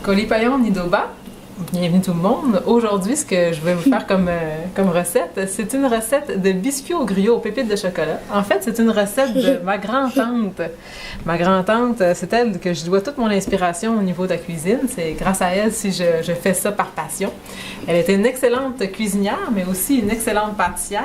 Kolipayon Nidoba, bienvenue tout le monde. Aujourd'hui, ce que je vais vous faire comme recette, c'est une recette de biscuits au gruyot aux pépites de chocolat. En fait, c'est une recette de ma grand-tante. Ma grand-tante, c'est elle que je dois toute mon inspiration au niveau de la cuisine. C'est grâce à elle si je fais ça par passion. Elle était une excellente cuisinière, mais aussi une excellente pâtissière.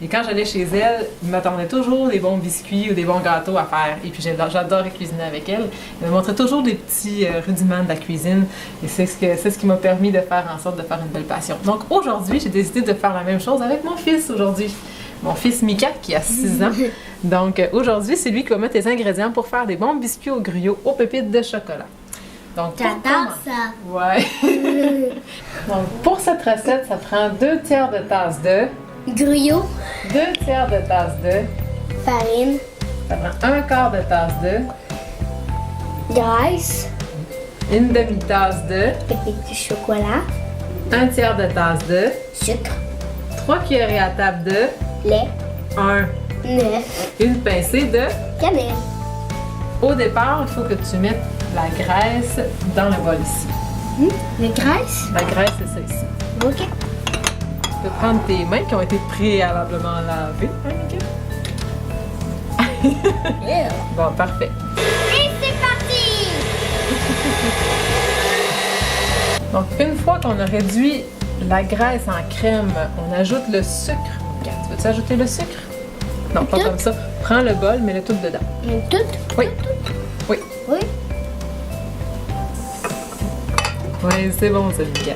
Et quand j'allais chez elle, il m'attendait toujours des bons biscuits ou des bons gâteaux à faire. Et puis j'adorais cuisiner avec elle. Elle me montrait toujours des petits rudiments de la cuisine. Et c'est ce qui m'a permis de faire en sorte de faire une belle passion. Donc aujourd'hui, j'ai décidé de faire la même chose avec mon fils aujourd'hui. Mon fils Mika qui a 6 ans. Donc aujourd'hui, c'est lui qui va mettre les ingrédients pour faire des bons biscuits au gruyot aux pépites de chocolat. Donc, j'adore ça! Ouais! Donc pour cette recette, ça prend 2 tiers de tasse de gruyot, 2 tiers de tasse de farine, ça prend 1/4 de tasse de graisse, une demi-tasse de pépites de chocolat, 1 tiers de tasse de sucre, 3 cuillerées à table de lait, une pincée de cannelle. Au départ, il faut que tu mettes la graisse dans le bol ici. La graisse? La graisse, c'est ça ici. Ok. Tu peux prendre tes mains qui ont été préalablement lavées, hein, Mika? Bon, parfait. Et c'est parti! Donc, une fois qu'on a réduit la graisse en crème, on ajoute le sucre. Mika, tu veux-tu ajouter le sucre? Non, pas comme ça. Prends le bol, mets-le tout dedans. Tout? Oui. Oui. Oui. Oui, c'est bon, ça, Mika.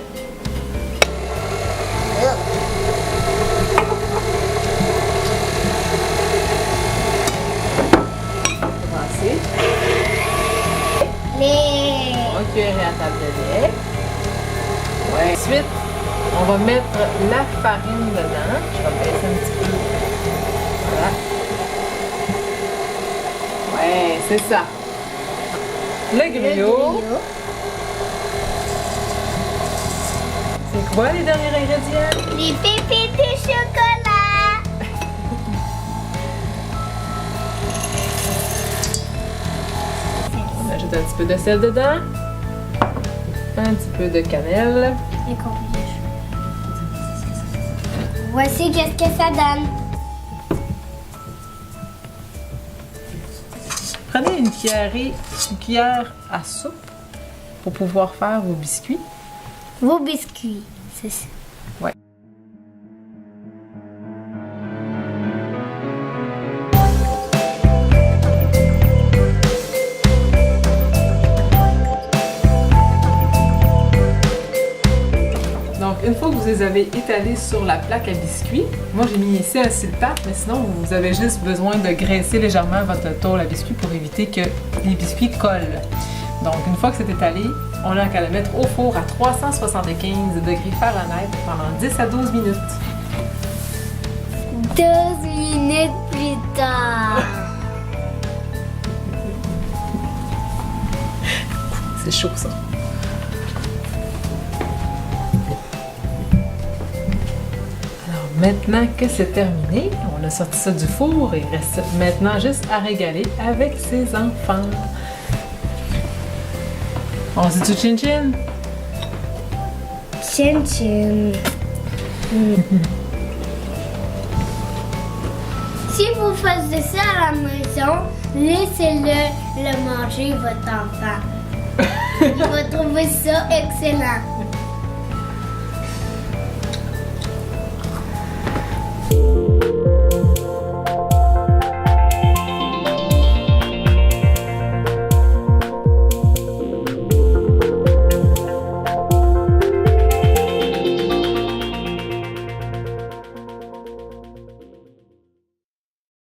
Commencer. Lait. On va cuire à table de lait. Ouais. Ensuite, on va mettre la farine dedans. Je vais baisser un petit peu. Voilà. Ouais, c'est ça. Le gruyot. C'est quoi les derniers ingrédients? Les pépites de chocolat. On ajoute un petit peu de sel dedans. Un petit peu de cannelle. Voici qu'est-ce que ça donne. Prenez une cuillère à soupe pour pouvoir faire vos biscuits. Vos biscuits, c'est ça. Ouais. Donc, une fois que vous les avez étalés sur la plaque à biscuits, moi j'ai mis ici un silpat, mais sinon vous avez juste besoin de graisser légèrement votre tôle à biscuits pour éviter que les biscuits collent. Donc, une fois que c'est étalé, on a qu'à le mettre au four à 375 degrés Fahrenheit pendant 10 à 12 minutes. 12 minutes plus tard. C'est chaud ça. Alors maintenant que c'est terminé, on a sorti ça du four et il reste maintenant juste à régaler avec ses enfants. On se dit chin chin? Chin chin. Si vous faites ça à la maison, laissez-le manger votre enfant. Il va trouver ça excellent.